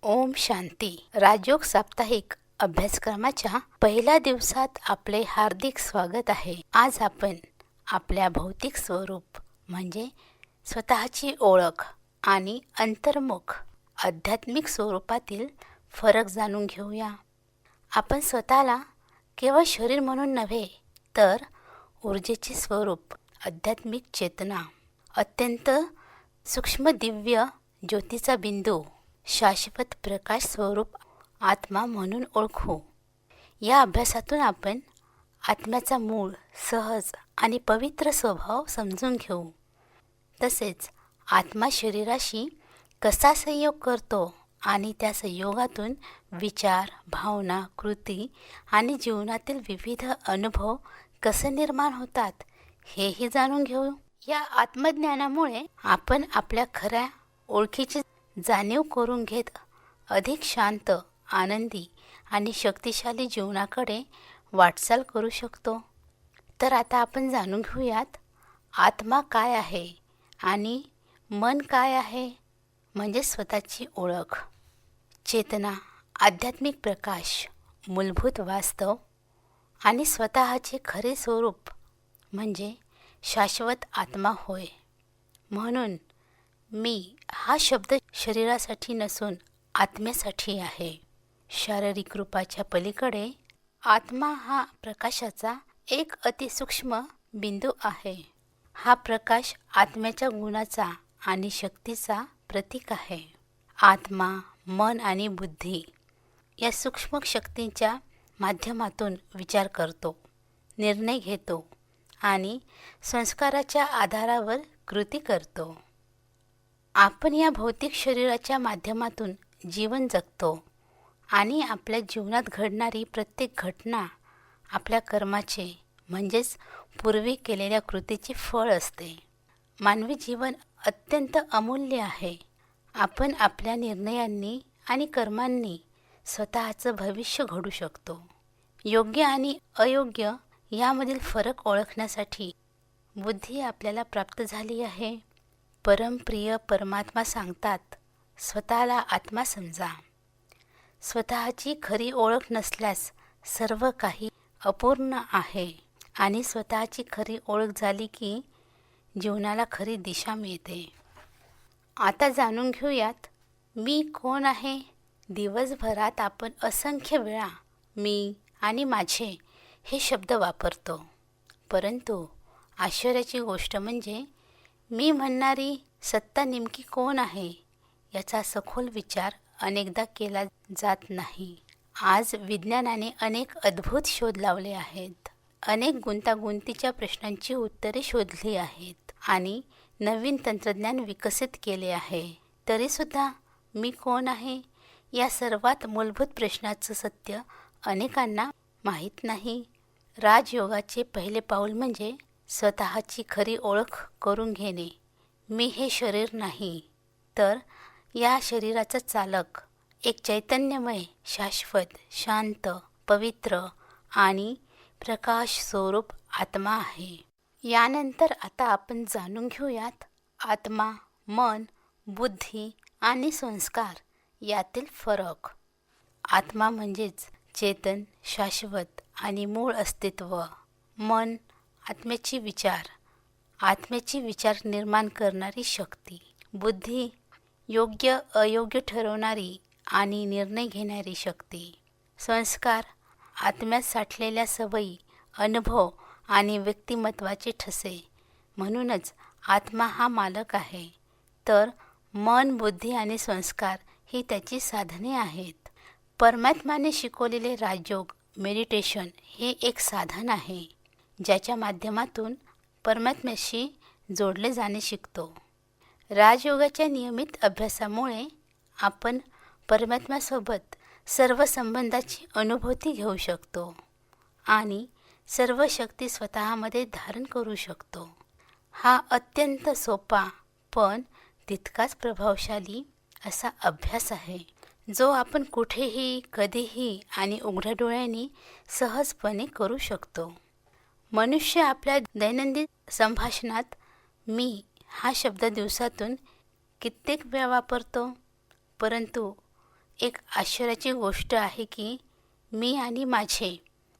ओम शांती. राजयोग साप्ताहिक अभ्यासक्रमाच्या पहिल्या दिवसात आपले हार्दिक स्वागत आहे. आज आपण आपल्या भौतिक स्वरूप म्हणजे स्वतःची ओळख आणि अंतर्मुख आध्यात्मिक स्वरूपातील फरक जाणून घेऊया. आपण स्वतःला केवळ शरीर म्हणून नव्हे तर ऊर्जेचे स्वरूप, आध्यात्मिक चेतना, अत्यंत सूक्ष्म दिव्य ज्योतीचा बिंदू, शाश्वत प्रकाश स्वरूप आत्मा म्हणून ओळखू. या अभ्यासातून आपण आत्म्याचा मूळ, सहज आणि पवित्र स्वभाव समजून घेऊ. तसेच आत्मा शरीराशी कसा संयोग करतो आणि त्या संयोगातून विचार, भावना, कृती आणि जीवनातील विविध अनुभव कसे निर्माण होतात हेही जाणून घेऊ. या आत्मज्ञानामुळे आपण आपल्या खऱ्या ओळखीची जाणीव करून घेत अधिक शांत, आनंदी आणि शक्तिशाली जीवनाकडे वाटचाल करू शकतो. तर आता आपण जाणून घेऊयात आत्मा काय आहे आणि मन काय आहे. म्हणजे स्वतःची ओळख, चेतना, आध्यात्मिक प्रकाश, मूलभूत वास्तव आणि स्वतःचे खरे स्वरूप म्हणजे शाश्वत आत्मा होय. म्हणून मी हा शब्द शरीरासाठी नसून आत्म्यासाठी आहे. शारीरिक रूपाच्या पलीकडे आत्मा हा प्रकाशाचा एक अतिसूक्ष्म बिंदू आहे. हा प्रकाश आत्म्याच्या गुणाचा आणि शक्तीचा प्रतीक आहे. आत्मा, मन आणि बुद्धी या सूक्ष्म शक्तींच्या माध्यमातून विचार करतो, निर्णय घेतो आणि संस्काराच्या आधारावर कृती करतो. आपण या भौतिक शरीराच्या माध्यमातून जीवन जगतो आणि आपल्या जीवनात घडणारी प्रत्येक घटना आपल्या कर्माचे म्हणजेच पूर्वी केलेल्या कृतीचे फळ असते. मानवी जीवन अत्यंत अमूल्य आहे. आपण आपल्या निर्णयांनी आणि कर्मांनी स्वतःचं भविष्य घडू शकतो. योग्य आणि अयोग्य यामधील फरक ओळखण्यासाठी बुद्धी आपल्याला प्राप्त झाली आहे. परमप्रिय परमात्मा सांगतात, स्वतःला आत्मा समजा. स्वतःची खरी ओळख नसल्यास सर्व काही अपूर्ण आहे आणि स्वतःची खरी ओळख झाली की जीवनाला खरी दिशा मिळते. आता जाणून घेऊयात मी कोण आहे. दिवसभरात आपण असंख्य वेळा मी आणि माझे हे शब्द वापरतो, परंतु आश्चर्याची गोष्ट म्हणजे मी म्हणणारी सत्ता नेमकी कोण आहे याचा सखोल विचार अनेकदा केला जात नाही. आज विज्ञानाने अनेक अद्भुत शोध लावले आहेत, अनेक गुंतागुंतीच्या प्रश्नांची उत्तरे शोधली आहेत आणि नवीन तंत्रज्ञान विकसित केले आहे. तरीसुद्धा मी कोण आहे या सर्वात मूलभूत प्रश्नाचं सत्य अनेकांना माहीत नाही. राजयोगाचे पहिले पाऊल म्हणजे स्वतःची खरी ओळख करून घेणे. मी हे शरीर नाही, तर या शरीराचा चालक एक चैतन्यमय, शाश्वत, शांत, पवित्र आणि प्रकाश स्वरूप आत्मा आहे. यानंतर आता आपण जाणून घेऊयात आत्मा, मन, बुद्धी आणि संस्कार यातील फरक. आत्मा म्हणजेच चेतन, शाश्वत आणि मूळ अस्तित्व. मन, आत्म्याची विचार निर्माण करणारी शक्ती. बुद्धी, योग्य अयोग्य ठरवणारी आणि निर्णय घेणारी शक्ती. संस्कार, आत्म्यात साठलेल्या सवयी, अनुभव आणि व्यक्तिमत्वाचे ठसे. म्हणूनच आत्मा हा मालक आहे, तर मन, बुद्धी आणि संस्कार ही त्याची साधने आहेत. परमात्म्याने शिकवलेले राजयोग, मेडिटेशन हे एक साधन आहे ज्याच्या माध्यमातून परमात्म्याशी जोडले जाणे शिकतो. राजयोगाच्या नियमित अभ्यासामुळे आपण परमात्म्यासोबत सर्व संबंधाची अनुभूती घेऊ शकतो आणि सर्व शक्ती स्वतःमध्ये धारण करू शकतो. हा अत्यंत सोपा पण तितकाच प्रभावशाली असा अभ्यास आहे, जो आपण कुठेही, कधीही आणि उघड्या डोळ्यांनी सहजपणे करू शकतो. मनुष्य आपल्या दैनंदिन संभाषणात मी हा शब्द दिवसातून कित्येक वेळा वापरतो, परंतु एक आश्चर्याची गोष्ट आहे की मी आणि माझे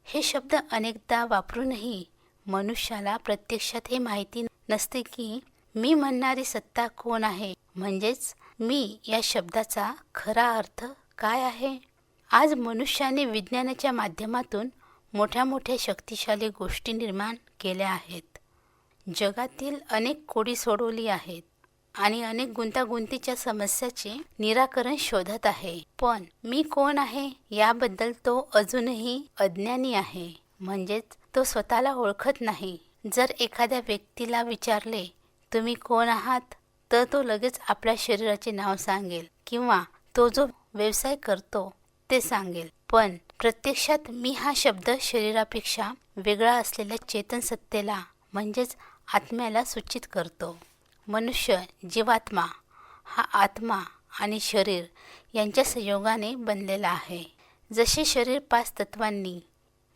हे शब्द अनेकदा वापरूनही मनुष्याला प्रत्यक्षात हे माहिती नसते की मी म्हणणारी सत्ता कोण आहे, म्हणजेच मी या शब्दाचा खरा अर्थ काय आहे. आज मनुष्याने विज्ञानाच्या माध्यमातून मोठ्या मोठ्या शक्तिशाली गोष्टी निर्माण केल्या आहेत. जगातील अनेक कोडी सोडवली आहेत आणि अनेक गुंतागुंतीच्या समस्याचे निराकरण शोधत आहे. पण मी कोण आहे याबद्दल तो अजूनही अज्ञानी आहे, म्हणजेच तो स्वतःला ओळखत नाही. जर एखाद्या व्यक्तीला विचारले तुम्ही कोण आहात, तर तो लगेच आपल्या शरीराचे नाव सांगेल किंवा तो जो व्यवसाय करतो ते सांगेल. पण प्रत्यक्षात मी हा शब्द शरीरापेक्षा वेगळा असलेल्या चेतन सत्तेला म्हणजेच आत्म्याला सूचित करतो. मनुष्य जीवात्मा हा आत्मा आणि शरीर यांच्या संयोगाने बनलेला आहे. जसे शरीर 5 तत्वांनी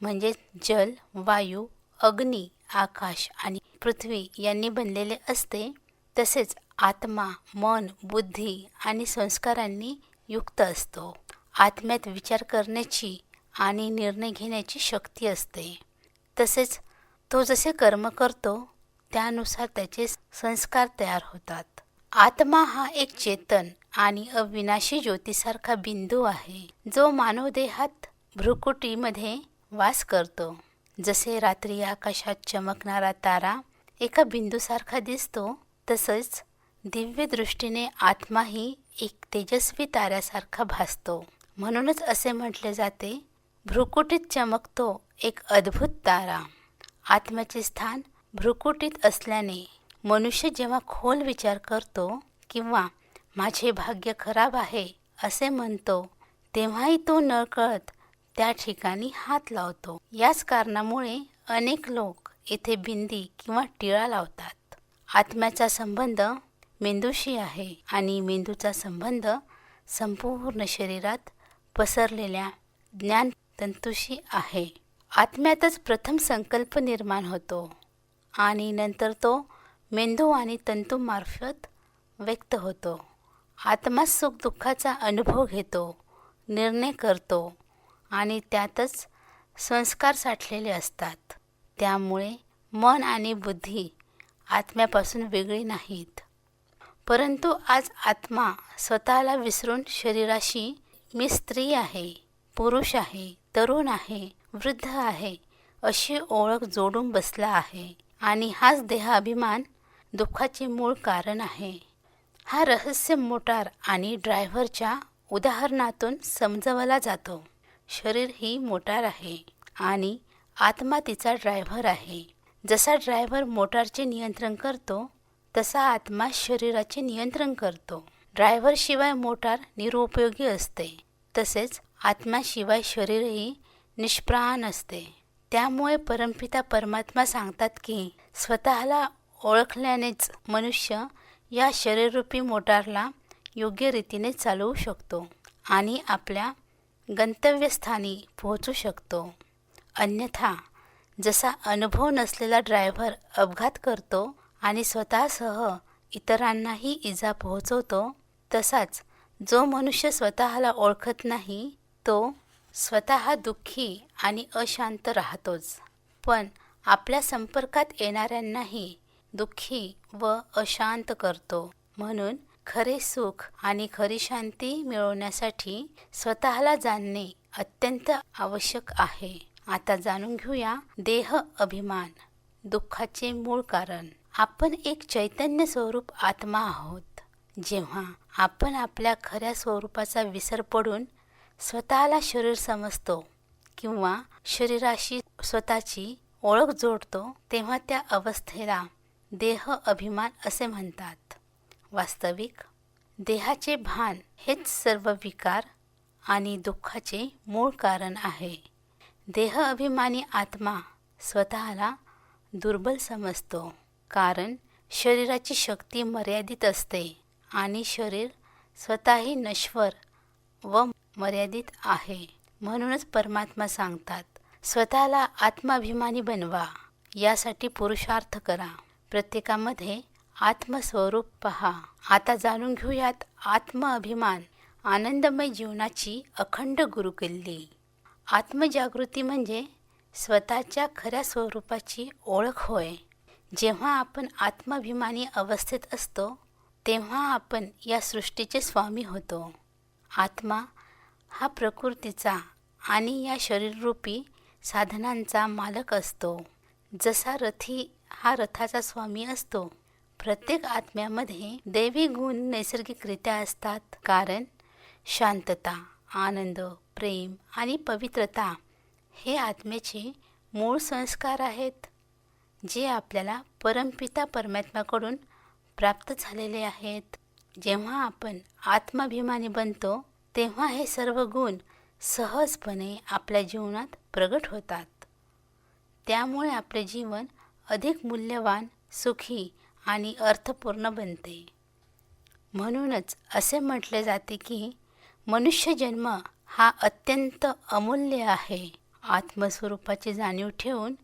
म्हणजे जल, वायू, अग्नी, आकाश आणि पृथ्वी यांनी बनलेले असते, तसेच आत्मा मन, बुद्धी आणि संस्कारांनी युक्त असतो. आत्म्यात विचार करण्याची आणि निर्णय घेण्याची शक्ती असते. तसेच तो जसे कर्म करतो त्यानुसार त्याचे संस्कार तयार होतात. आत्मा हा एक चेतन आणि अविनाशी ज्योतीसारखा बिंदू आहे, जो मानव देहात भ्रुकुटीमध्ये वास करतो. जसे रात्री आकाशात चमकणारा तारा एका बिंदूसारखा दिसतो, तसंच दिव्य दृष्टीने आत्माही एक तेजस्वी ताऱ्यासारखा भासतो. म्हणूनच असे म्हटले जाते, भ्रुकुटीत चमकतो एक अद्भुत तारा. आत्म्याचे स्थान भ्रुकुटीत असल्याने मनुष्य जेव्हा खोल विचार करतो किंवा माझे भाग्य खराब आहे असे म्हणतो, तेव्हाही तो नकळत त्या ठिकाणी हात लावतो. याच कारणामुळे अनेक लोक येथे बिंदी किंवा टिळा लावतात. आत्म्याचा संबंध मेंदूशी आहे आणि मेंदूचा संबंध संपूर्ण शरीरात पसरलेल्या ज्ञानतंतूशी आहे. आत्म्यातच प्रथम संकल्प निर्माण होतो आणि नंतर तो मेंदू आणि तंतूमार्फत व्यक्त होतो. आत्मा सुख दुःखाचा अनुभव घेतो, निर्णय करतो आणि त्यातच संस्कार साठलेले असतात. त्यामुळे मन आणि बुद्धी आत्म्यापासून वेगळी नाहीत. परंतु आज आत्मा स्वतःला विसरून शरीराशी मी स्त्री आहे, पुरुष आहे, तरुण आहे, वृद्ध आहे अशी ओळख जोडून बसला आहे आणि हाच देहाभिमान दुःखाचे मूळ कारण आहे. हा रहस्य मोटार आणि ड्रायव्हरच्या उदाहरणातून समजवला जातो. शरीर ही मोटार आहे आणि आत्मा तिचा ड्रायव्हर आहे. जसा ड्रायव्हर मोटारचे नियंत्रण करतो, तसा आत्मा शरीराचे नियंत्रण करतो. ड्रायव्हरशिवाय मोटार निरुपयोगी असते, तसेच आत्म्याशिवाय शरीरही निष्प्राण असते. त्यामुळे परमपिता परमात्मा सांगतात की स्वतःला ओळखल्यानेच मनुष्य या शरीररूपी मोटारला योग्य रीतीने चालवू शकतो आणि आपल्या गंतव्यस्थानी पोहोचू शकतो. अन्यथा जसा अनुभव नसलेला ड्रायव्हर अपघात करतो आणि स्वतःसह इतरांनाही इजा पोहोचवतो, तसाच जो मनुष्य स्वतःला ओळखत नाही तो स्वतः दुःखी आणि अशांत राहतोच, पण आपल्या संपर्कात येणाऱ्यांनाही दुःखी व अशांत करतो. म्हणून खरे सुख आणि खरी शांती मिळवण्यासाठी स्वतःला जाणणे अत्यंत आवश्यक आहे. आता जाणून घेऊया देह अभिमान, दुःखाचे मूळ कारण. आपण एक चैतन्य स्वरूप आत्मा आहोत. जेव्हा आपण आपल्या खऱ्या स्वरूपाचा विसर पडून स्वतःला शरीर समजतो किंवा शरीराशी स्वतःची ओळख जोडतो, तेव्हा त्या अवस्थेला देह अभिमान असे म्हणतात. वास्तविक देहाचे भान हेच सर्व विकार आणि दुःखाचे मूळ कारण आहे. देह अभिमानी आत्मा स्वतःला दुर्बल समजतो, कारण शरीराची शक्ती मर्यादित असते आणि शरीर स्वतःही नश्वर व मर्यादित आहे. म्हणूनच परमात्मा सांगतात, स्वतःला आत्माभिमानी बनवा, यासाठी पुरुषार्थ करा. प्रत्येकामध्ये आत्मस्वरूप पहा. आता जाणून घेऊयात आत्मअभिमान आनंदमय जीवनाची अखंड गुरुकिल्ली. आत्मजागृती म्हणजे स्वतःच्या खऱ्या स्वरूपाची ओळख होय. जेव्हा आपण आत्माभिमानी अवस्थेत असतो तेव्हा आपण या सृष्टीचे स्वामी होतो. आत्मा हा प्रकृतीचा आणि या शरीररूपी साधनांचा मालक असतो. जसा रथी हा रथाचा स्वामी असतो. प्रत्येक आत्म्यामध्ये दैवी गुण नैसर्गिकरित्या असतात. कारण शांतता, आनंद, प्रेम आणि पवित्रता हे आत्म्याचे मूळ संस्कार आहेत, जे आपल्याला परमपिता परमात्म्याकडून प्राप्त झालेले आहेत. जेव्हा आपण आत्माभिमानी बनतो तेव्हा हे सर्व गुण सहजपणे आपल्या जीवनात प्रगट होतात. त्यामुळे आपले जीवन अधिक मूल्यवान, सुखी आणि अर्थपूर्ण बनते. म्हणूनच असे म्हटले जाते की मनुष्य जन्म हा अत्यंत अमूल्य आहे. आत्मस्वरूपाची जाणीव ठेवून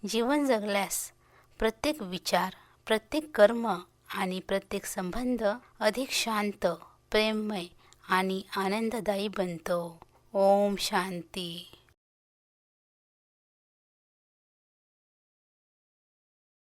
जीवन जगल्यास प्रत्येक विचार, प्रत्येक कर्म आणि प्रत्येक संबंध अधिक शांत, प्रेममय आणि आनंददायी बनतो. ओम शांती.